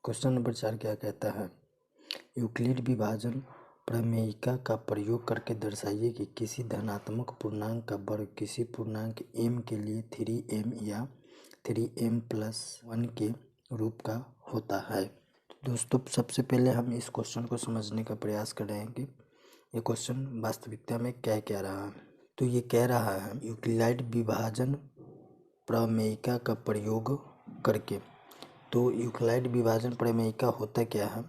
Question number 4 क्या कहता है, यूक्लिड विभाजन प्रमेयिका का प्रयोग करके दर्शाइए कि किसी धनात्मक पूर्णांक का वर्ग किसी पूर्णांक m के लिए 3m या 3m+1 के रूप का होता है। तो दोस्तों सबसे पहले हम इस क्वेश्चन को समझने का प्रयास करेंगे ये क्वेश्चन वास्तविकता में क्या कह रहा है। तो ये कह रहा है यूक्लिड विभाजन प्रमेयिका का प्रयोग करके। तो यूक्लिड विभाजन प्रमेयिका होता क्या है,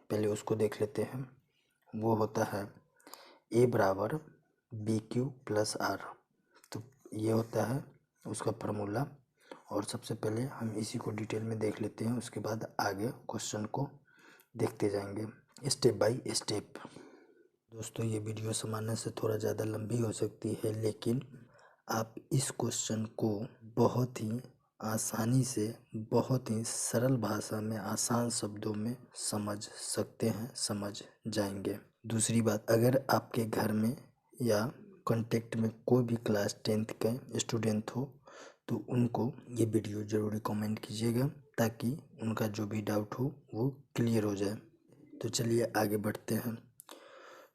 पहले उसको देख लेते हैं। वो होता है a बराबर BQ+R। तो ये होता है उसका फार्मूला, और सबसे पहले हम इसी को डिटेल में देख लेते हैं, उसके बाद आगे क्वेश्चन को देखते जाएंगे स्टेप बाय स्टेप। दोस्तों ये वीडियो सामान्य से थोड़ा ज़्यादा लंबी हो सकती है, लेकिन आप इस क्वेश्चन को बहुत ही आसानी से, बहुत ही सरल भाषा में, आसान शब्दों में समझ सकते हैं, समझ जाएंगे। दूसरी बात, अगर आपके घर में या कांटेक्ट में कोई भी क्लास 10th के स्टूडेंट हो तो उनको ये वीडियो ज़रूर कमेंट कीजिएगा, ताकि उनका जो भी डाउट हो वो क्लियर हो जाए। तो चलिए आगे बढ़ते हैं।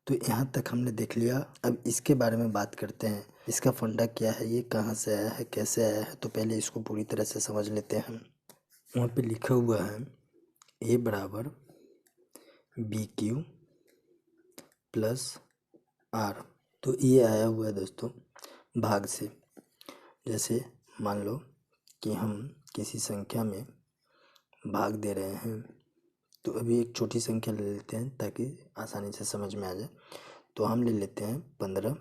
तो यहाँ तक हमने देख लिया, अब इसके बारे में बात करते हैं। इसका फंडा क्या है, ये कहाँ से आया है, कैसे आया है। तो पहले इसको पूरी तरह से समझ लेते हैं। वहाँ पे लिखा हुआ है a बराबर BQ+R। तो ये आया हुआ है दोस्तों भाग से। जैसे मान लो कि हम किसी संख्या में भाग दे रहे हैं, तो अभी एक छोटी संख्या ले लेते हैं ताकि आसानी से समझ में आ जाए। तो हम ले लेते हैं 15,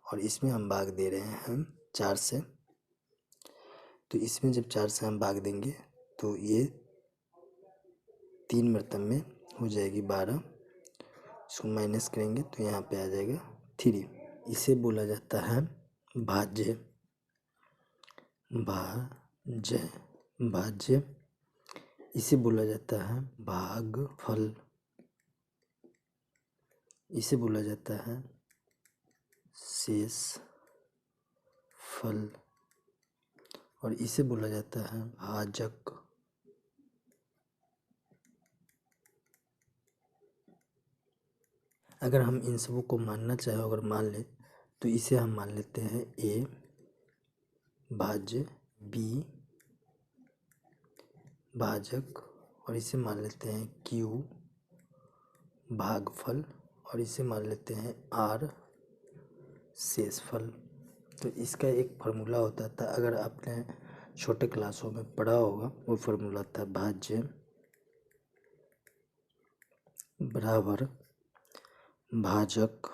और इसमें हम भाग दे रहे हैं 4 से। तो इसमें जब 4 से हम भाग देंगे तो ये 3 मरतब में हो जाएगी 12। इसको माइनस करेंगे तो यहाँ पे आ जाएगा 3। इसे बोला जाता है भाज्य। भाज्य भाज्य इसे बोला जाता है भागफल। इसे बोला जाता है शेष फल, और इसे बोला जाता है भाजक। अगर हम इन सबों को मानना चाहे, अगर मान लें तो इसे हम मान लेते हैं a भाज्य, b भाजक, और इसे मान लेते हैं q भागफल, और इसे मान लेते हैं r शेषफल। तो इसका एक फार्मूला होता था, अगर आपने छोटे क्लासों में पढ़ा होगा, वो फार्मूला था भाज्य बराबर भाजक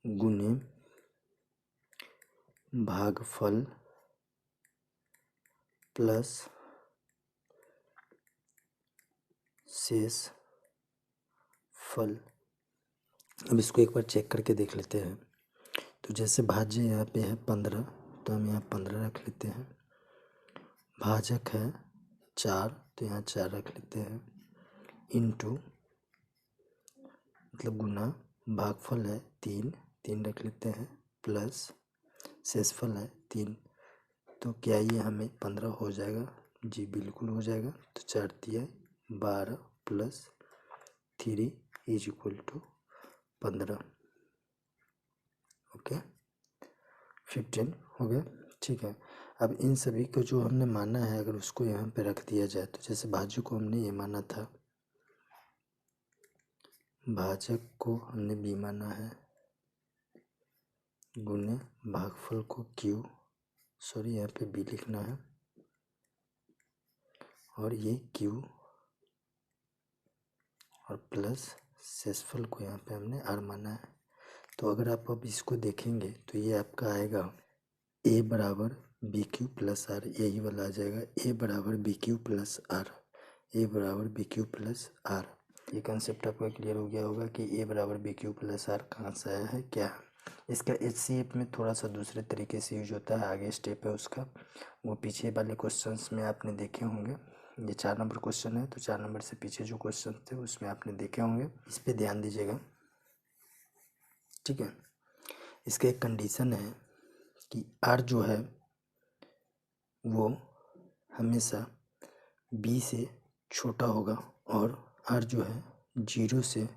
गुने भागफल प्लस शेष फल। अब इसको एक बार चेक करके देख लेते हैं। तो जैसे भाज्य यहाँ पे है 15, तो हम यहाँ 15 रख लेते हैं। भाजक है 4, तो यहाँ 4 रख लेते हैं। इनटू मतलब गुना, भागफल है 3, 3 रख लेते हैं, प्लस शेषफल है 3। तो क्या ये हमें 15 हो जाएगा? जी बिल्कुल हो जाएगा। तो 4 दिया 12 प्लस 3 इज इक्वल टू 15। ओके 15 हो गया, ठीक है। अब इन सभी को जो हमने माना है, अगर उसको यहाँ पे रख दिया जाए, तो जैसे भाज्य को हमने ये माना था, भाजक को हमने b माना है, गुने भागफल को q, सॉरी यहाँ पे b लिखना है, और ये q, और प्लस शेषफल को यहाँ पे हमने r माना है। तो अगर आप अब इसको देखेंगे तो ये आपका आएगा a बराबर BQ+R, यही वाला आ जाएगा a बराबर BQ+R, a बराबर BQ+R। ये कंसेप्ट आपका क्लियर हो गया होगा कि a बराबर BQ+R कहाँ से आया है, क्या है। इसका HCF में थोड़ा सा दूसरे तरीके से यूज होता है, आगे स्टेप है उसका, वो पीछे वाले क्वेश्चंस में आपने देखे होंगे। ये 4 नंबर क्वेश्चन है, तो 4 नंबर से पीछे जो क्वेश्चन थे उसमें आपने देखे होंगे, इस पर ध्यान दीजिएगा, ठीक है। इसका एक कंडीशन है कि R जो है वो हमेशा बी से छोटा होगा और आर जो है 0 से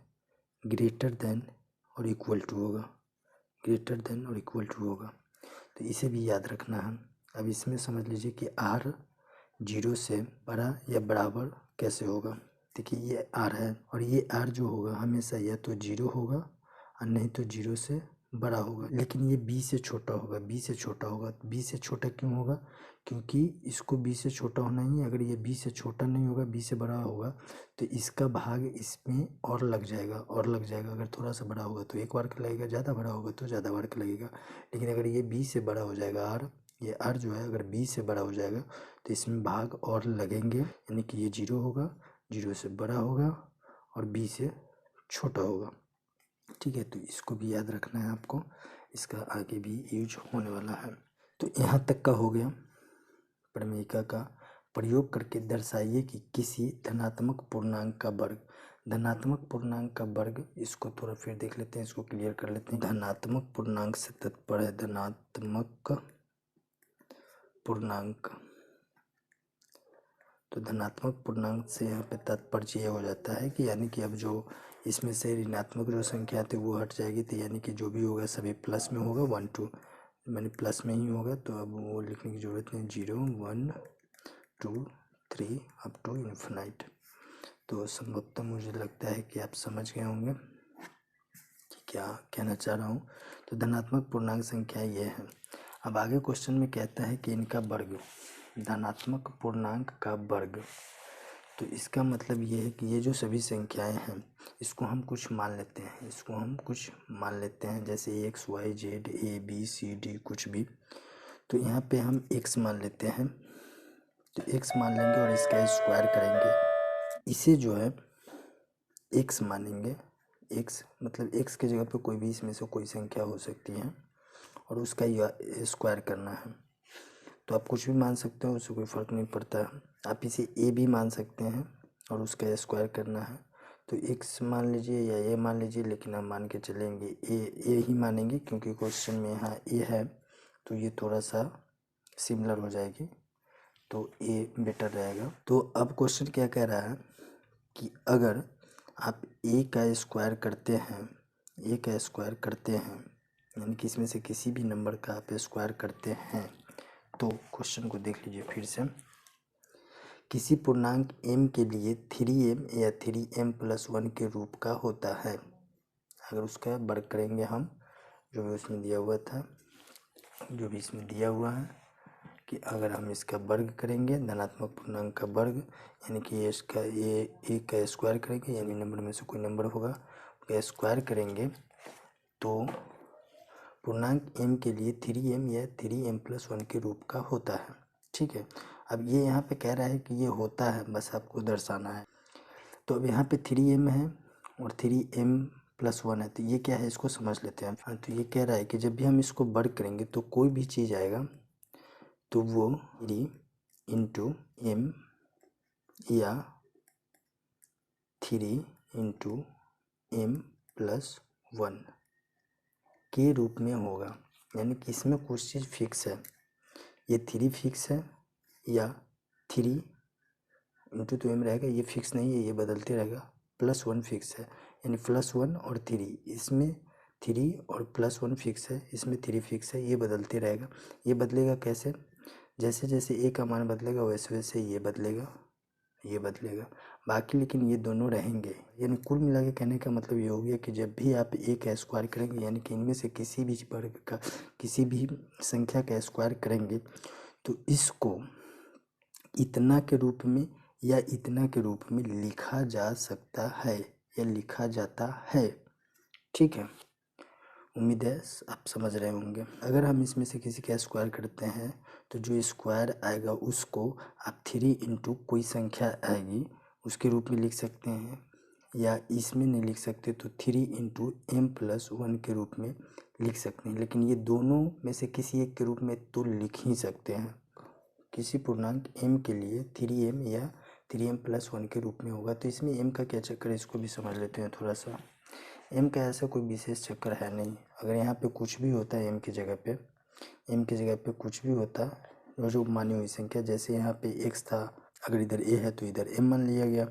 ग्रेटर देन और इक्वल टू होगा, ग्रेटर देन और इक्वल टू होगा। तो इसे भी याद रखना है। अब इसमें समझ लीजिए कि आर 0 से बड़ा या बराबर कैसे होगा। देखिए ये आर है और ये आर जो होगा हमेशा या तो 0 होगा और नहीं तो 0 से बड़ा होगा, लेकिन ये बी से छोटा होगा, बी से छोटा होगा। बी से छोटा क्यों होगा? क्योंकि इसको बी से छोटा होना ही है। अगर ये बी से छोटा नहीं होगा, बी से बड़ा होगा, तो इसका भाग इसमें और लग जाएगा, और लग जाएगा। अगर थोड़ा सा बड़ा होगा तो एक बार का लगेगा, ज़्यादा बड़ा होगा तो ज़्यादा बार का लगेगा। लेकिन अगर ये बी से बड़ा हो जाएगा आर, ये आर जो है अगर बी से बड़ा हो जाएगा तो इसमें भाग और लगेंगे, यानी कि ये 0 होगा, 0 से बड़ा होगा और बी से छोटा होगा। ठीक है, तो इसको भी याद रखना है आपको, इसका आगे भी यूज होने वाला है। तो यहाँ तक का हो गया। प्रमेयिका का प्रयोग करके दर्शाइए कि किसी धनात्मक पूर्णांक का वर्ग, धनात्मक पूर्णांक का वर्ग, इसको थोड़ा फिर देख लेते हैं, इसको क्लियर कर लेते हैं। धनात्मक पूर्णांक से तात्पर्य है धनात्मक पूर्णांक। तो धनात्मक पूर्णांक से यहाँ पे तात्पर्य ये हो जाता है कि यानी कि अब जो इसमें से ऋणात्मक जो संख्या थी वो हट जाएगी, तो यानी कि जो भी होगा सभी प्लस में होगा, 1 2 मैंने प्लस में ही होगा। तो अब वो लिखने की ज़रूरत नहीं, 0 1 2 3 अप टू इन्फिनाइट। तो संभवतः मुझे लगता है कि आप समझ गए होंगे कि क्या कहना चाह रहा हूँ। तो धनात्मक पूर्णांक संख्या ये है। अब आगे क्वेश्चन में कहता है कि इनका वर्ग, धनात्मक पूर्णांक का वर्ग। तो इसका मतलब ये है कि ये जो सभी संख्याएं हैं इसको हम कुछ मान लेते हैं, इसको हम कुछ मान लेते हैं, जैसे x y z a b c d कुछ भी। तो यहाँ पे हम x मान लेते हैं, तो x मान लेंगे और इसका स्क्वायर करेंगे। इसे जो है x मानेंगे, x मतलब x की जगह पे कोई भी इसमें से कोई संख्या हो सकती है और उसका स्क्वायर करना है। तो आप कुछ भी मान सकते हो, उससे कोई फ़र्क नहीं पड़ता। आप इसे a भी मान सकते हैं और उसका स्क्वायर करना है। तो x मान लीजिए या a मान लीजिए, लेकिन हम मान के चलेंगे a ही मानेंगे, क्योंकि क्वेश्चन में यहाँ a है तो ये थोड़ा सा सिमिलर हो जाएगी, तो a बेटर रहेगा। तो अब क्वेश्चन क्या कह रहा है कि अगर आप a का स्क्वायर करते हैं, a का स्क्वायर करते हैं, यानी कि इसमें से किसी भी नंबर का आप स्क्वायर करते हैं, तो क्वेश्चन को देख लीजिए फिर से। किसी पूर्णांक m के लिए 3m या 3m+1 के रूप का होता है। अगर उसका वर्ग करेंगे हम, जो भी उसमें दिया हुआ था, जो भी इसमें दिया हुआ है कि अगर हम इसका वर्ग करेंगे, धनात्मक पूर्णांक का वर्ग, यानी कि ये इसका ये एक का स्क्वायर करेंगे, यानी नंबर में से कोई नंबर होगा उसका स्क्वायर करेंगे, तो पूर्णांक m के लिए 3m या 3m+1 के रूप का होता है। ठीक है, अब ये यहाँ पे कह रहा है कि ये होता है, बस आपको दर्शाना है। तो अब यहाँ पे 3m है और 3m+1 है, तो ये क्या है इसको समझ लेते हैं। हाँ, तो ये कह रहा है कि जब भी हम इसको वर्ग करेंगे तो कोई भी चीज़ आएगा तो वो 3 इंटू m या 3 इंटू m+1 के रूप में होगा। यानी कि इसमें कुछ चीज़ फिक्स है, ये 3 फिक्स है या 3 इंटू तो m रहेगा, ये फिक्स नहीं है, ये बदलते रहेगा। +1 फिक्स है, यानी +1 और 3, इसमें 3 और +1 फिक्स है, इसमें 3 फिक्स है, ये बदलते रहेगा। ये बदलेगा कैसे? जैसे जैसे a का मान बदलेगा वैसे वैसे ये बदलेगा, ये बदलेगा, बाकी लेकिन ये दोनों रहेंगे। यानी कुल मिला के कहने का मतलब ये हो गया कि जब भी आप a का स्क्वायर करेंगे, यानी कि इनमें से किसी भी वर्ग का, किसी भी संख्या का स्क्वायर करेंगे, तो इसको इतना के रूप में या इतना के रूप में लिखा जा सकता है या लिखा जाता है। ठीक है, उम्मीद है आप समझ रहे होंगे। अगर हम इसमें से किसी का स्क्वायर करते हैं तो जो स्क्वायर आएगा उसको आप 3 इंटू कोई संख्या आएगी उसके रूप में लिख सकते हैं, या इसमें नहीं लिख सकते तो 3 इंटू m+1 के रूप में लिख सकते हैं। लेकिन ये दोनों में से किसी एक के रूप में तो लिख ही सकते हैं। किसी पूर्णांक m के लिए 3m या 3m+1 के रूप में होगा। तो इसमें m का क्या चक्कर है इसको भी समझ लेते हैं थोड़ा सा। m का ऐसा कोई विशेष चक्कर है नहीं। अगर यहाँ पे कुछ भी होता है m की जगह पे, m की जगह पे कुछ भी होता जो मानी हुई संख्या, जैसे यहाँ पे x था, अगर इधर ए है तो इधर एम मान लिया गया,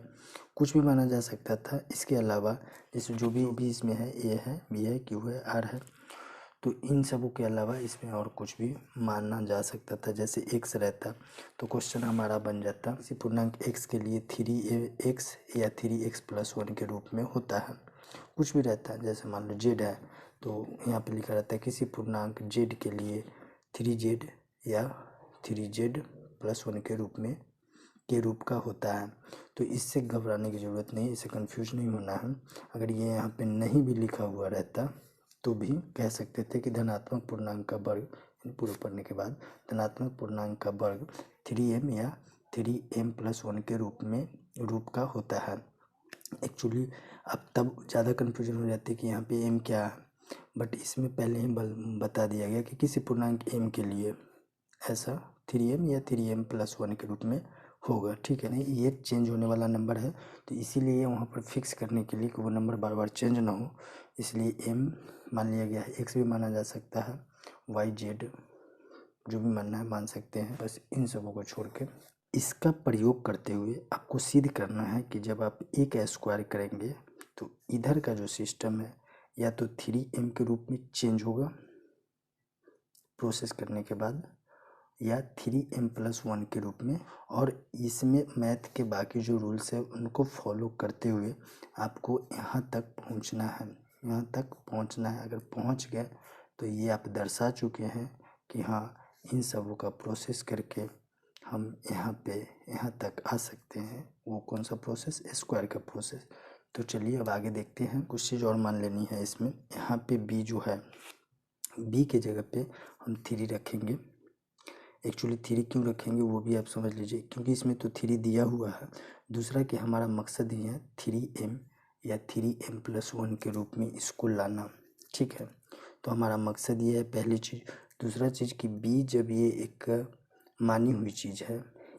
कुछ भी माना जा सकता था। इसके अलावा जैसे जो भी इसमें है, ए है, बी है, क्यू है, आर है, तो इन सबों के अलावा इसमें और कुछ भी माना जा सकता था। जैसे एक्स रहता तो क्वेश्चन हमारा बन जाता किसी पूर्णांक एक्स के लिए 3x या 3x+1 के रूप में होता है। कुछ भी रहता है, जैसे मान लो जेड है तो यहाँ पे लिखा रहता है किसी पूर्णांक जेड के लिए 3z या 3z+1 के रूप का होता है। तो इससे घबराने की ज़रूरत नहीं, इससे कंफ्यूज नहीं होना है। अगर ये यहाँ पे नहीं भी लिखा हुआ रहता तो भी कह सकते थे कि धनात्मक पूर्णांक का वर्ग, पूरे पढ़ने के बाद धनात्मक पूर्णांक का वर्ग 3m या 3m+1 के रूप का होता है। एक्चुअली अब तब ज़्यादा कन्फ्यूजन हो जाती है कि यहाँ पे m क्या है, बट इसमें पहले ही बता दिया गया कि किसी पूर्णांक m के लिए ऐसा 3m या 3m+1 के रूप में होगा। ठीक है, नहीं ये चेंज होने वाला नंबर है, तो इसीलिए वहाँ पर फिक्स करने के लिए कि वो नंबर बार बार चेंज ना हो, इसलिए m मान लिया गया है। x भी माना जा सकता है, y z जो भी मानना है मान सकते हैं, बस इन सबों को छोड़ के। इसका प्रयोग करते हुए आपको सिद्ध करना है कि जब आप a का स्क्वायर करेंगे तो इधर का जो सिस्टम है या तो 3m के रूप में चेंज होगा प्रोसेस करने के बाद, या 3m+1 के रूप में। और इसमें मैथ के बाकी जो रूल्स है उनको फॉलो करते हुए आपको यहाँ तक पहुँचना है, यहाँ तक पहुँचना है। अगर पहुँच गए तो ये आप दर्शा चुके हैं कि हाँ इन सबों का प्रोसेस करके हम यहाँ तक आ सकते हैं। वो कौन सा प्रोसेस? स्क्वायर का प्रोसेस। तो चलिए अब आगे देखते हैं। कुछ चीज़ और मान लेनी है इसमें। यहाँ पे b जो है, b के जगह पे हम 3 रखेंगे। एक्चुअली 3 क्यों रखेंगे वो भी आप समझ लीजिए, क्योंकि इसमें तो 3 दिया हुआ है। दूसरा कि हमारा मकसद ही है 3m या 3m+1 के रूप में इसको लाना। ठीक है, तो हमारा मकसद ये है पहली चीज़। दूसरा चीज़ कि b जब ये एक मानी हुई चीज़ है,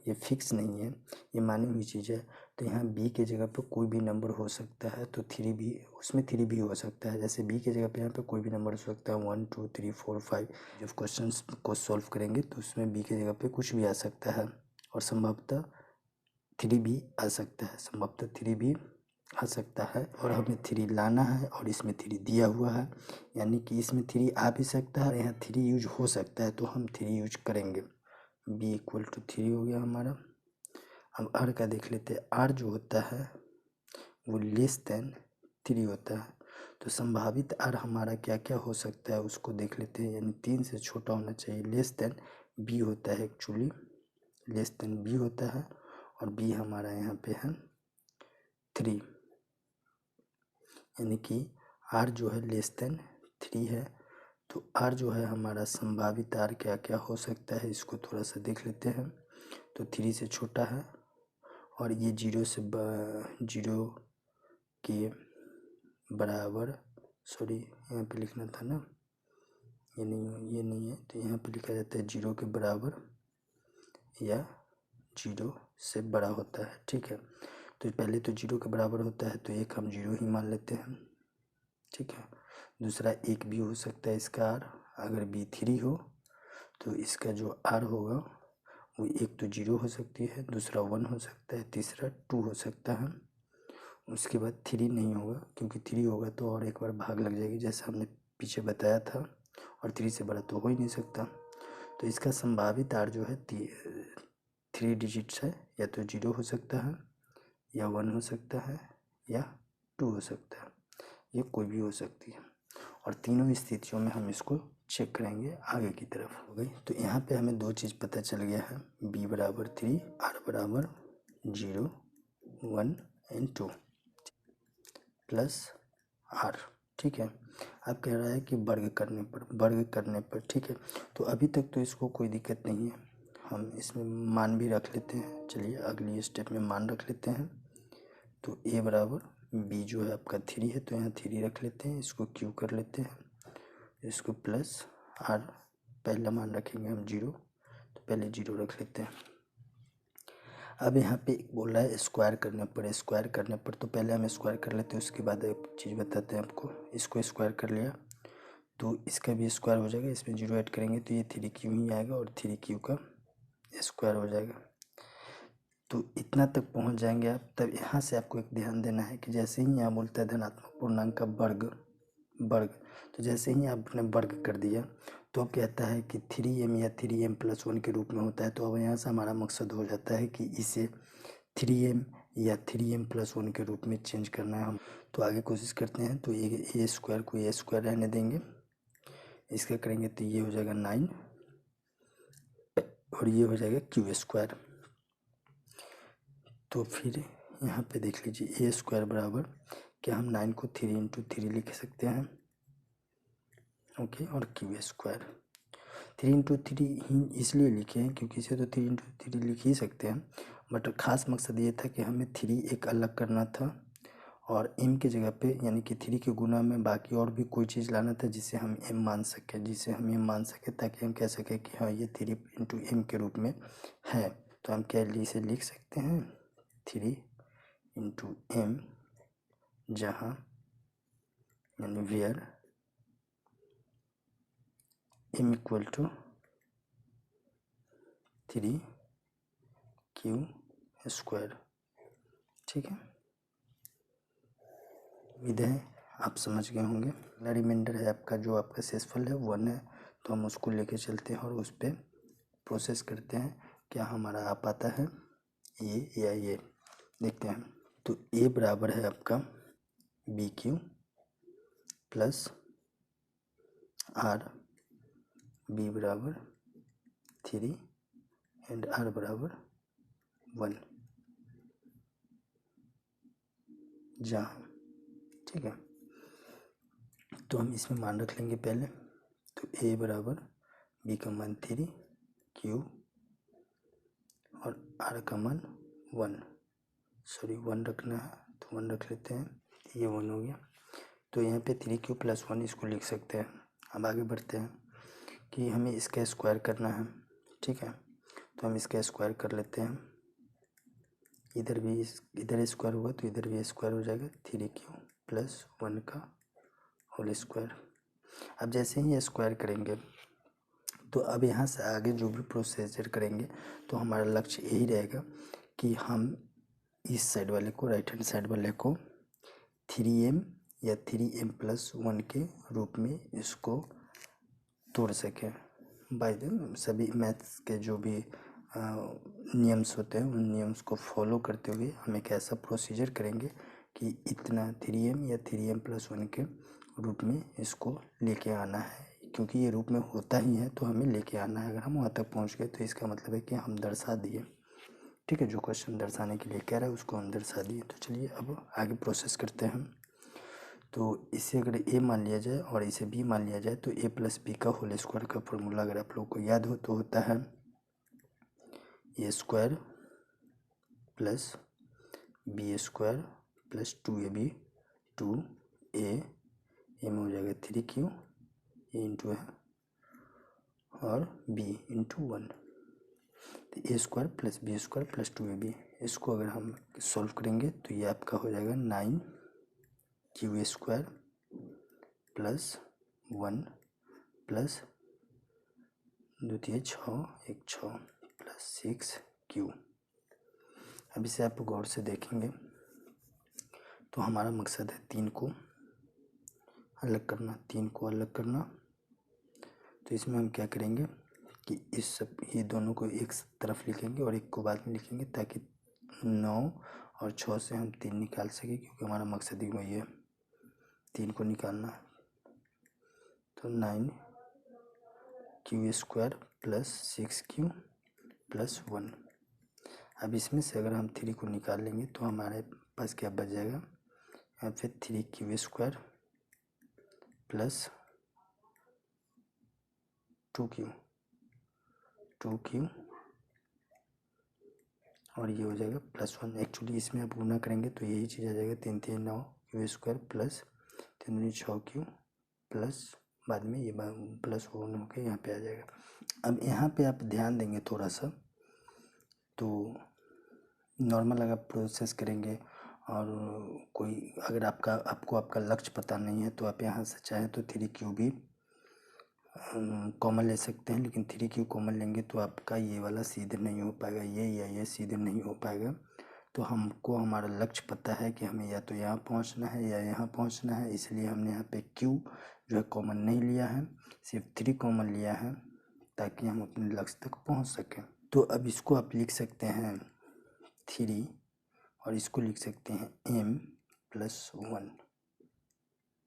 ये फिक्स नहीं है, ये मानी हुई चीज़ है, तो यहाँ b के जगह पे कोई भी नंबर हो सकता है, तो 3 भी उसमें 3 भी हो सकता है। जैसे b के जगह पे यहाँ पे कोई भी नंबर हो सकता है 1 2 3 4 5। जब क्वेश्चंस को सॉल्व करेंगे तो उसमें b के जगह पे कुछ भी आ सकता है, और संभवतः 3 भी आ सकता है, संभवतः 3 भी आ सकता है। और हमें 3 लाना है और इसमें 3 दिया हुआ है, यानी कि इसमें 3 आ भी सकता है, यहाँ 3 यूज हो सकता है, तो हम 3 यूज करेंगे। b = 3 हो गया हमारा। अब r का देख लेते हैं। r जो होता है वो <3 होता है, तो संभावित r हमारा क्या क्या हो सकता है उसको देख लेते हैं। यानी 3 से छोटा होना चाहिए, b होता है, एक्चुअली b होता है, और b हमारा यहाँ पे है 3, यानी कि r जो है <3 है। तो r जो है हमारा संभावित r क्या क्या हो सकता है इसको थोड़ा सा देख लेते हैं। तो 3 से छोटा है, और ये 0 के बराबर, सॉरी यहाँ पे लिखना था ना, ये नहीं है, तो यहाँ पे लिखा जाता है 0 के बराबर या 0 से बड़ा होता है। ठीक है, तो पहले तो 0 के बराबर होता है, तो एक हम 0 ही मान लेते हैं। ठीक है, दूसरा 1 भी हो सकता है इसका r। अगर b 3 हो तो इसका जो r होगा वो एक तो 0 हो सकती है, दूसरा 1 हो सकता है, तीसरा 2 हो सकता है। उसके बाद 3 नहीं होगा, क्योंकि 3 होगा तो और एक बार भाग लग जाएगी, जैसा हमने पीछे बताया था, और 3 से बड़ा तो हो ही नहीं सकता। तो इसका संभावित r जो है 3 डिजिट्स है, या तो 0 हो सकता है, या 1 हो सकता है, या 2 हो सकता है, ये कोई भी हो सकती है। और तीनों स्थितियों में हम इसको चेक करेंगे आगे की तरफ। हो गई, तो यहाँ पे हमें 2 चीज़ पता चल गया है, b बराबर 3, r बराबर 0 1 एंड 2 प्लस r। ठीक है, अब कह रहा है कि वर्ग करने पर। ठीक है, तो अभी तक तो इसको कोई दिक्कत नहीं है, हम इसमें मान भी रख लेते हैं। चलिए अगली स्टेप में मान रख लेते हैं। तो a बराबर b जो है आपका 3 है, तो यहाँ 3 रख लेते हैं, इसको q कर लेते हैं, इसको प्लस r, पहला मान रखेंगे हम 0, तो पहले 0 रख लेते हैं। अब यहाँ पे बोल रहा है स्क्वायर करने पर, तो पहले हम स्क्वायर कर लेते हैं, उसके बाद एक चीज़ बताते हैं आपको। इसको स्क्वायर कर लिया तो इसका भी स्क्वायर हो जाएगा, इसमें 0 ऐड करेंगे तो ये 3q ही आएगा, और 3q का स्क्वायर हो जाएगा। तो इतना तक पहुंच जाएंगे आप। तब यहाँ से आपको एक ध्यान देना है कि जैसे ही यहाँ बोलता है धनात्मक पूर्णांक का वर्ग वर्ग, तो जैसे ही आपने वर्ग कर दिया तो अब कहता है कि 3m या 3m+1 के रूप में होता है। तो अब यहाँ से हमारा मकसद हो जाता है कि इसे 3m या 3m+1 के रूप में चेंज करना है हम। तो आगे कोशिश करते हैं। तो ए स्क्वायर को ए स्क्वायर रहने देंगे, इसका करेंगे तो ये हो जाएगा 9 और ये हो जाएगा क्यू स्क्वायर। तो फिर यहाँ पे देख लीजिए ए स्क्वायर बराबर क्या हम 9 को 3 × 3 लिख सकते हैं, ओके। और क्यू स्क्वायर 3 × 3 ही इसलिए लिखे हैं क्योंकि इसे तो 3 × 3 लिख ही सकते हैं, बट खास मकसद ये था कि हमें 3 एक अलग करना था और m की जगह पे यानी कि 3 के गुना में बाकी और भी कोई चीज़ लाना था जिसे हम m मान सके, ताकि हम कह सकें कि हाँ ये 3 × m के रूप में है। तो हम क्या इसे लिख सकते हैं 3 × m, जहाँ यानी वेयर m = 3q², ठीक है। उम्मीद है आप समझ गए होंगे। अगला रिमाइंडर है आपका, जो आपका शेषफल है 1 है, तो हम उसको लेके चलते हैं और उस पर प्रोसेस करते हैं क्या हमारा आ पाता है ये या ये, देखते हैं। तो a बराबर है आपका BQ + R, B बराबर 3 एंड R बराबर 1, जहाँ, ठीक है। तो हम इसमें मान रख लेंगे पहले। तो a बराबर b का मान 3, q और r का मान 1 रखना है, तो 1 रख लेते हैं, ये 1 हो गया। तो यहाँ पे 3q + 1 इसको लिख सकते हैं। अब आगे बढ़ते हैं कि हमें इसका स्क्वायर करना है, ठीक है। तो हम इसका स्क्वायर कर लेते हैं, इधर स्क्वायर हुआ तो इधर भी स्क्वायर हो जाएगा, 3q + 1 का होल स्क्वायर। अब जैसे ही स्क्वायर करेंगे तो अब यहाँ से आगे जो भी प्रोसीजर करेंगे तो हमारा लक्ष्य यही रहेगा कि हम इस साइड वाले को, राइट हैंड साइड वाले को 3m या 3m+1 के रूप में इसको तोड़ सकें। बाय द सभी मैथ्स के जो भी नियम्स होते हैं उन नियम्स को फॉलो करते हुए हम एक ऐसा प्रोसीजर करेंगे कि इतना 3m या 3m+1 के रूप में इसको लेके आना है, क्योंकि ये रूप में होता ही है तो हमें लेके आना है। अगर हम वहाँ तक पहुँच गए तो इसका मतलब है कि हम दर्शा दिए, ठीक है। जो क्वेश्चन दर्शाने के लिए कह रहा है उसको हम दर्शा दिए। तो चलिए अब आगे प्रोसेस करते हैं। तो इसे अगर a मान लिया जाए और इसे b मान लिया जाए तो a + b का होल स्क्वायर का फॉर्मूला अगर आप लोग को याद हो तो होता है a² + b² + 2ab 2a, m हो जाएगा 3q a इंटू है और b इंटू 1। तो a² + b² + 2ab, इसको अगर हम सॉल्व करेंगे तो ये आपका हो जाएगा 9q² + 1 + 2 × 6 1 6 + 6q। अब इसे आप गौर से देखेंगे तो हमारा मकसद है 3 को अलग करना। तो इसमें हम क्या करेंगे कि ये दोनों को एक तरफ लिखेंगे और एक को बाद में लिखेंगे, ताकि 9 और 6 से हम 3 निकाल सकें, क्योंकि हमारा मकसद ही वही है 3 को निकालना। तो 9q² + 6q + 1। अब इसमें से अगर हम 3 को निकाल लेंगे तो हमारे पास क्या बच जाएगा, यहाँ पे 3q² + 2q और ये हो जाएगा +1। एक्चुअली इसमें आप गुना करेंगे तो यही चीज़ आ जाएगा, 3 3 9 q² + 3 दूनी 6q प्लस बाद में ये +1 होकर यहाँ पे आ जाएगा। अब यहाँ पे आप ध्यान देंगे थोड़ा सा, तो नॉर्मल अगर प्रोसेस करेंगे और कोई अगर आपका लक्ष्य पता नहीं है तो आप यहाँ से चाहे तो 3q भी कॉमन ले सकते हैं, लेकिन 3Q कॉमन लेंगे तो आपका ये वाला सीधे नहीं हो पाएगा, ये या ये सीधे नहीं हो पाएगा। तो हमको हमारा लक्ष्य पता है कि हमें या तो यहाँ पहुँचना है या यहाँ पहुँचना है, इसलिए हमने यहाँ पे Q जो है कॉमन नहीं लिया है, सिर्फ 3 कॉमन लिया है ताकि हम अपने लक्ष्य तक पहुँच सकें। तो अब इसको आप लिख सकते हैं 3 और इसको लिख सकते हैं m+1,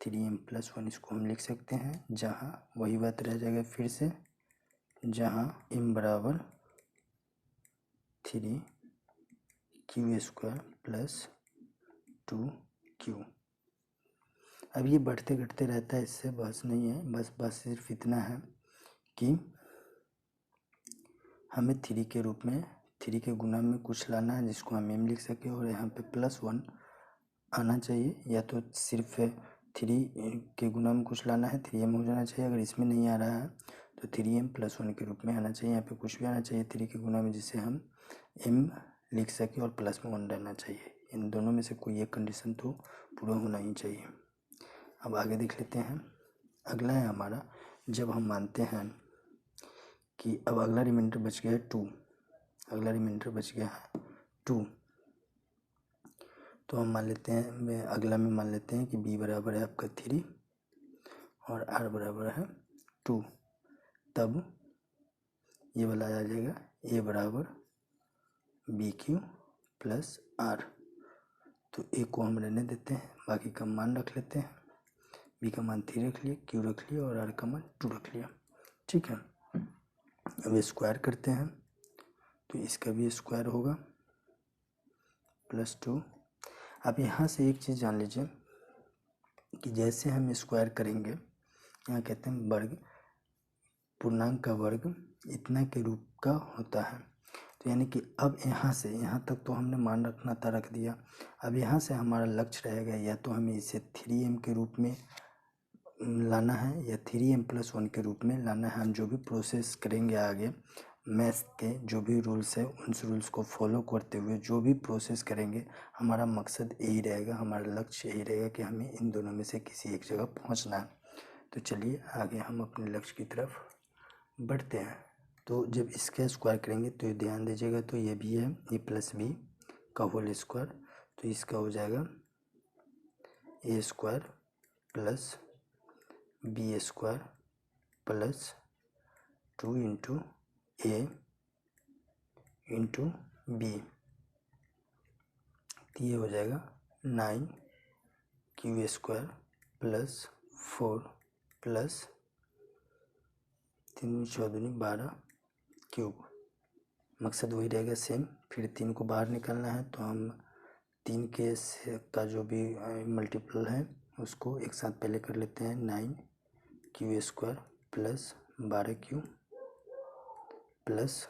3m+1 इसको हम लिख सकते हैं, जहाँ वही बात रह जाएगा फिर से, जहाँ m बराबर 3q² + 2q। अब ये बढ़ते घटते रहता है, इससे बस नहीं है, बस सिर्फ इतना है कि हमें 3 के रूप में 3 के गुना में कुछ लाना है जिसको हम m लिख सके, और यहाँ पे +1 आना चाहिए, या तो सिर्फ 3 के गुना में कुछ लाना है, 3m हो जाना चाहिए। अगर इसमें नहीं आ रहा है तो 3m+1 के रूप में आना चाहिए, यहाँ पे कुछ भी आना चाहिए 3 के गुना में जिसे हम m लिख सके, और प्लस में 1 रहना चाहिए। इन दोनों में से कोई एक कंडीशन तो पूरा होना ही चाहिए। अब आगे देख लेते हैं। अगला है हमारा, जब हम मानते हैं कि अब अगला रिमाइंडर बच गया है 2, अगला रिमाइंडर बच गया है 2, तो हम मान लेते हैं, अगला में मान लेते हैं कि b बराबर है आपका 3 और r बराबर है 2, तब ये वाला आ जाएगा a बराबर BQ + R। तो a को हम रहने देते हैं, बाकी का मान रख लेते हैं, b का मान 3 रख लिया, q रख लिया और r का मान 2 रख लिया। ठीक है, अब स्क्वायर करते हैं तो इसका भी स्क्वायर होगा +2। अब यहाँ से एक चीज़ जान लीजिए कि जैसे हम स्क्वायर करेंगे, यहाँ कहते हैं वर्ग, पूर्णांक का वर्ग इतना के रूप का होता है, तो यानी कि अब यहाँ से यहाँ तक तो हमने मान रखना था, रख दिया। अब यहाँ से हमारा लक्ष्य रहेगा या तो हमें इसे 3m के रूप में लाना है या 3m+1 के रूप में लाना है। हम जो भी प्रोसेस करेंगे आगे मैथ्स के जो भी रूल्स है, उन रूल्स को फॉलो करते हुए जो भी प्रोसेस करेंगे, हमारा मकसद यही रहेगा, हमारा लक्ष्य यही रहेगा कि हमें इन दोनों में से किसी एक जगह पहुंचना है। तो चलिए आगे हम अपने लक्ष्य की तरफ बढ़ते हैं। तो जब इसका स्क्वायर करेंगे तो ये ध्यान दीजिएगा, तो ये भी है, ये +b का होल स्क्वायर, तो इसका हो जाएगा a² + b² + 2 × a × b, तो ये हो जाएगा 9q² + 4 + 3 × 14 12 क्यूब। मकसद वही रहेगा सेम। फिर 3 को बाहर निकालना है, तो हम 3 के का जो भी मल्टीपल है उसको एक साथ पहले कर लेते हैं, 9q² + 12q +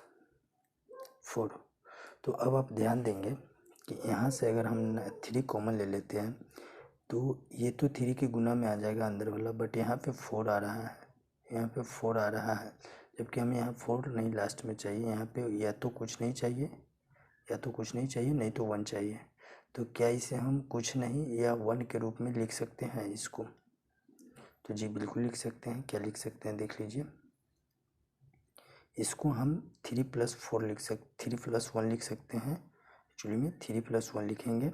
4। तो अब आप ध्यान देंगे कि यहाँ से अगर हम 3 कॉमन ले लेते हैं तो ये तो 3 के गुना में आ जाएगा अंदर वाला, बट यहाँ पे 4 आ रहा है, यहाँ पे 4 आ रहा है, जबकि हमें यहाँ 4 नहीं लास्ट में चाहिए। यहाँ पे या तो कुछ नहीं चाहिए, या तो कुछ नहीं चाहिए, नहीं तो 1 चाहिए। तो क्या इसे हम कुछ नहीं या 1 के रूप में लिख सकते हैं इसको? तो जी बिल्कुल लिख सकते हैं। क्या लिख सकते हैं देख लीजिए, इसको हम 3 + 4 3 + 1 लिख सकते हैं। एक्चुअली में 3 + 1 लिखेंगे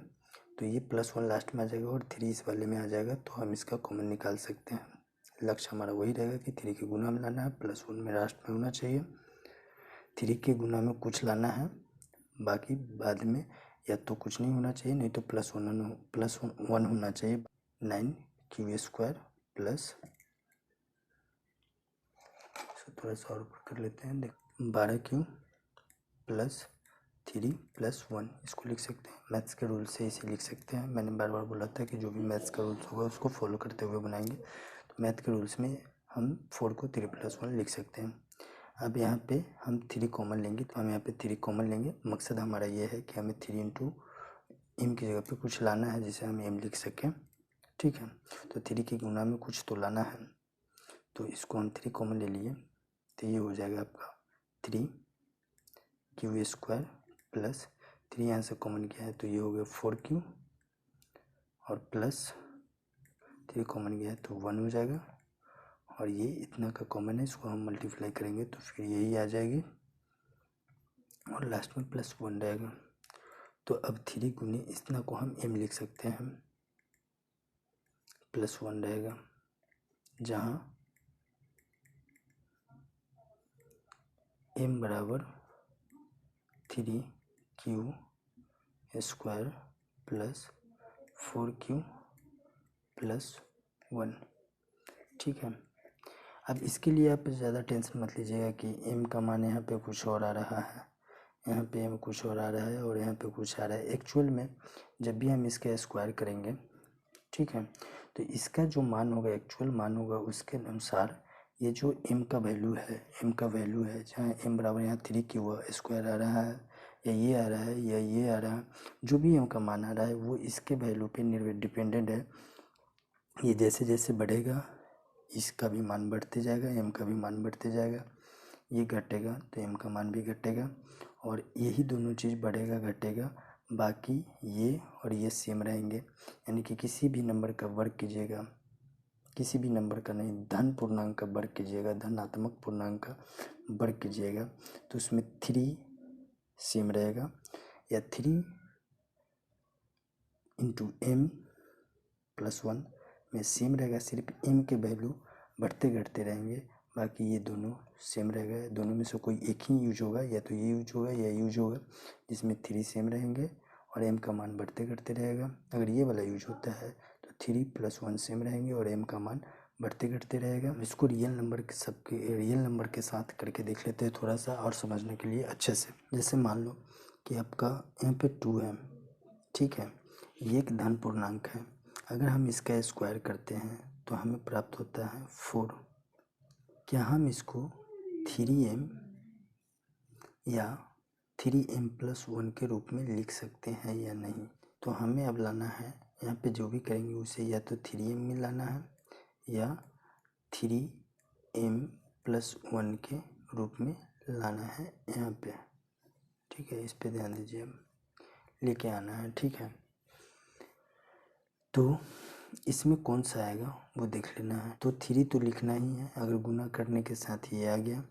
तो ये +1 लास्ट में आ जाएगा और 3 इस वाले में आ जाएगा, तो हम इसका कॉमन निकाल सकते हैं। लक्ष्य हमारा वही रहेगा कि 3 के गुना में लाना है, +1 में लास्ट में होना चाहिए। 3 के गुना में कुछ लाना है, बाकी बाद में या तो कुछ नहीं होना चाहिए, नहीं तो +1 होना चाहिए। 9q² + थोड़ा सा और ऊपर कर लेते हैं, 12q + 3 + 1 इसको लिख सकते हैं। मैथ्स के रूल से इसे लिख सकते हैं। मैंने बार बार बोला था कि जो भी मैथ्स का रूल्स होगा उसको फॉलो करते हुए बनाएंगे। तो मैथ के रूल्स में हम 4 को 3 + 1 लिख सकते हैं। अब यहाँ पे हम 3 कॉमन लेंगे, तो हम यहाँ पे 3 कॉमन लेंगे। मकसद हमारा ये है कि हमें 3 × m की जगह पे कुछ लाना है जिसे हम m लिख सकें। ठीक है, तो 3 के गुना में कुछ तो लाना है, तो इसको हम 3 कॉमन ले लिए, तो ये हो जाएगा आपका 3q² + 3 यहाँ से कॉमन किया है तो ये हो गया 4q, और +3 कॉमन किया है तो 1 हो जाएगा, और ये इतना का कॉमन है, इसको हम मल्टीप्लाई करेंगे तो फिर यही आ जाएगी और लास्ट में +1 रहेगा। तो अब 3 गुने इतना को हम m लिख सकते हैं, +1 रहेगा, जहाँ m बराबर 3q² + 4q + 1। ठीक है। अब इसके लिए आप ज़्यादा टेंशन मत लीजिएगा कि m का मान यहाँ पे कुछ और आ रहा है, यहाँ पे m कुछ और आ रहा है और यहाँ पे कुछ आ रहा है। एक्चुअल में जब भी हम इसका स्क्वायर करेंगे, ठीक है, तो इसका जो मान होगा, एक्चुअल मान होगा, उसके अनुसार ये जो m का वैल्यू है, जहाँ m बराबर यहाँ 3q² आ रहा है, या ये आ रहा है, या ये आ रहा है, जो भी m का मान आ रहा है वो इसके वैल्यू पे डिपेंडेंट है। ये जैसे जैसे बढ़ेगा इसका भी मान बढ़ते जाएगा, m का भी मान बढ़ते जाएगा, ये घटेगा तो m का मान भी घटेगा, और यही दोनों चीज़ बढ़ेगा घटेगा, बाकी ये और ये सेम रहेंगे। यानी कि किसी भी नंबर का वर्ग कीजिएगा, किसी भी नंबर का नहीं, धन पूर्णांक का वर्ग कीजिएगा, धनात्मक पूर्णांक का वर्ग कीजिएगा, तो उसमें 3 सेम रहेगा, या 3 × m + 1 में सेम रहेगा, सिर्फ m के वैल्यू बढ़ते घटते रहेंगे, बाकी ये दोनों सेम रहेगा। दोनों में से कोई एक ही यूज होगा, या तो ये यूज होगा या यूज होगा, जिसमें 3 सेम रहेंगे और m का मान बढ़ते घटते रहेगा। अगर ये वाला यूज होता है तो 3 + 1 सेम रहेंगे और m का मान बढ़ते घटते रहेगा। इसको रियल नंबर के साथ करके देख लेते हैं थोड़ा सा और समझने के लिए अच्छे से। जैसे मान लो कि आपका यहाँ पे 2 है, ठीक है, ये एक धन पूर्णांक है, अगर हम इसका स्क्वायर करते हैं तो हमें प्राप्त होता है 4। क्या हम इसको 3m या 3m + 1 के रूप में लिख सकते हैं या नहीं? तो हमें अब लाना है, यहाँ पे जो भी करेंगे उसे या तो 3m में लाना है या 3m + 1 के रूप में लाना है यहाँ पे। ठीक है, इस पे ध्यान दीजिए, लेके आना है। ठीक है, तो इसमें कौन सा आएगा वो देख लेना है। तो 3 तो लिखना ही है, अगर गुना करने के साथ ये आ गया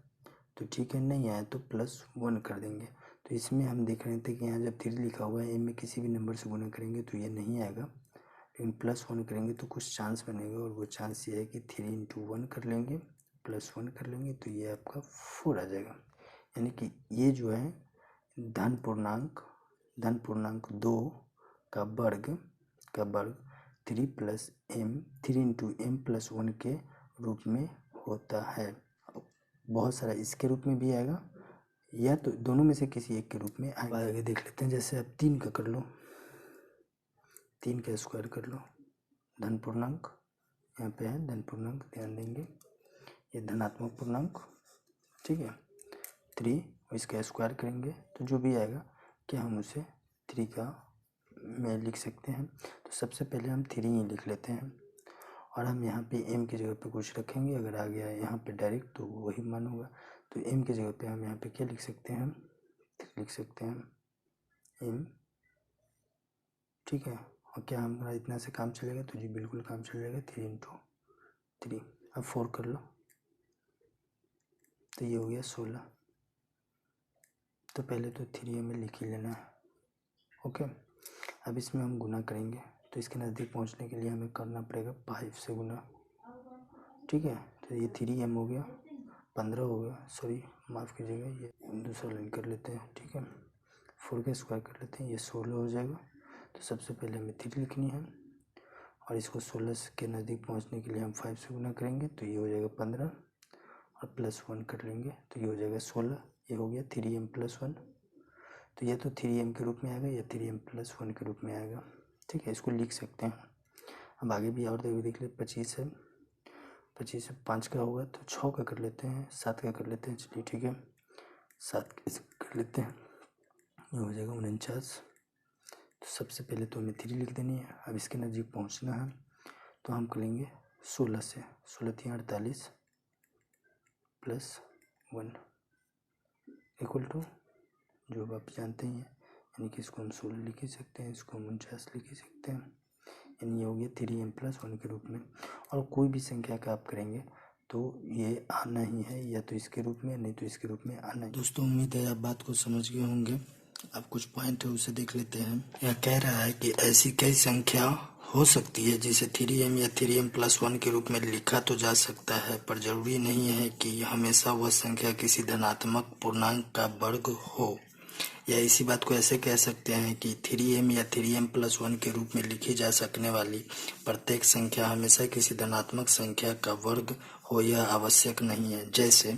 तो ठीक है, नहीं आया तो +1 कर देंगे। तो इसमें हम देख रहे थे कि यहाँ जब 3 लिखा हुआ है, m में किसी भी नंबर से गुना करेंगे तो ये नहीं आएगा, लेकिन +1 करेंगे तो कुछ चांस बनेगा, और वो चांस ये है कि 3 × 1 कर लेंगे, +1 कर लेंगे तो ये आपका 4 आ जाएगा। यानी कि ये जो है धन पूर्णांक 2 का वर्ग 3 × m + 1 के रूप में होता है। बहुत सारा इसके रूप में भी आएगा, या तो दोनों में से किसी एक के रूप में आएगा। आगे देख लेते हैं, जैसे आप 3 का कर लो, 3 का स्क्वायर कर लो, धन पूर्णांक यहाँ पे है, धन पूर्णांक ध्यान देंगे, ये धनात्मक पूर्णांक, ठीक है, 3, इसका स्क्वायर करेंगे तो जो भी आएगा क्या हम उसे 3 का में लिख सकते हैं। तो सबसे पहले हम 3 ही लिख लेते हैं, और हम यहाँ पे m की जगह पे कुछ रखेंगे, अगर आ गया यहाँ पे डायरेक्ट तो वही मान होगा। तो m की जगह पे हम यहाँ पे क्या लिख सकते हैं, लिख सकते हैं m, ठीक है। और क्या हमारा इतना से काम चलेगा? तो जी बिल्कुल काम चलेगा, 3 × 3। अब 4 कर लो तो ये हो गया 16। तो पहले तो 3 हमें लिख ही लेना है, ओके। अब इसमें हम गुना करेंगे, तो इसके नज़दीक पहुंचने के लिए हमें करना पड़ेगा 5 से गुना, ठीक है। तो ये 3m हो गया, 15 हो गया, सॉरी माफ़ कीजिएगा, ये दूसरा लाइन कर लेते हैं, ठीक है। 4 का स्क्वायर कर लेते हैं, ये 16 हो जाएगा। तो सबसे पहले हमें 3 लिखनी है, और इसको 16 के नज़दीक पहुंचने के लिए हम 5 से गुना करेंगे तो ये हो जाएगा 15, और +1 कर लेंगे तो ये हो जाएगा 16। ये हो गया 3m + 1। तो ये तो 3m के रूप में आएगा या 3m + 1 के रूप में आएगा, ठीक है, इसको लिख सकते हैं। अब आगे भी और देख ले, 25 है, 25 से 5 का होगा तो 6 का कर लेते हैं, 7 का कर लेते हैं, चलिए ठीक है, 7 कर लेते हैं, ये हो जाएगा 49। तो सबसे पहले तो हमें 3 लिख देनी है। अब इसके नज़दीक पहुंचना है तो हम करेंगे 16 से, 16 × 48 + 1 इक्वल टू, जो आप जानते ही हैं, यानी कि इसको हम 16 लिख ही सकते हैं, इसको हम 49 लिख ही सकते हैं, यानी ये हो गया 3m + 1 के रूप में। और कोई भी संख्या का आप करेंगे तो ये आना ही है, या तो इसके रूप में नहीं तो इसके रूप में आना है। दोस्तों उम्मीद है आप बात को समझ गए होंगे। अब कुछ पॉइंट है उसे देख लेते हैं। यह कह रहा है कि ऐसी कई संख्या हो सकती है जिसे 3m या 3m+1 के रूप में लिखा तो जा सकता है, पर जरूरी नहीं है कि हमेशा वह संख्या किसी धनात्मक पूर्णांक का वर्ग हो। या इसी बात को ऐसे कह सकते हैं कि 3m या 3m+1 के रूप में लिखी जा सकने वाली प्रत्येक संख्या हमेशा किसी धनात्मक संख्या का वर्ग हो, यह आवश्यक नहीं है। जैसे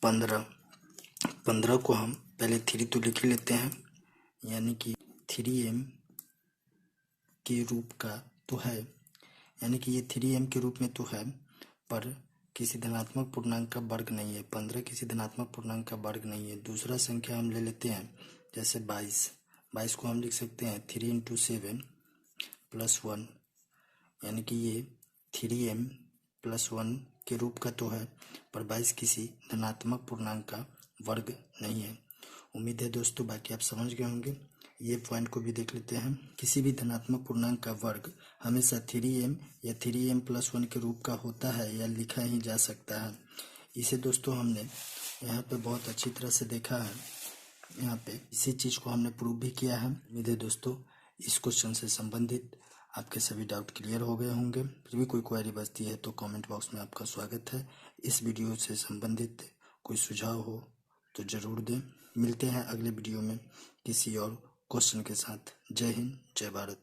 15 को हम पहले 3 तो लिख ही लेते हैं, यानी कि 3m के रूप का तो है, यानी कि ये 3m के रूप में तो है, पर किसी धनात्मक पूर्णांक का वर्ग नहीं है। 15 किसी धनात्मक पूर्णांक का वर्ग नहीं है। दूसरा संख्या हम ले लेते हैं, जैसे 22 को हम लिख सकते हैं 3 × 7+1, यानी कि ये 3m+1 के रूप का तो है, पर 22 किसी धनात्मक पूर्णांक का वर्ग नहीं है। उम्मीद है दोस्तों बाकी आप समझ गए होंगे। ये पॉइंट को भी देख लेते हैं। किसी भी धनात्मक पूर्णांक का वर्ग हमेशा 3m या 3m+1 के रूप का होता है या लिखा ही जा सकता है। इसे दोस्तों हमने यहाँ पे बहुत अच्छी तरह से देखा है। यहाँ पे इसी चीज़ को हमने प्रूव भी किया है। उम्मीद है दोस्तों इस क्वेश्चन से संबंधित आपके सभी डाउट क्लियर हो गए होंगे। फिर भी कोई क्वेरी बचती है तो कमेंट बॉक्स में आपका स्वागत है। इस वीडियो से संबंधित कोई सुझाव हो तो ज़रूर दें। मिलते हैं अगले वीडियो में किसी और क्वेश्चन के साथ। जय हिंद, जय भारत।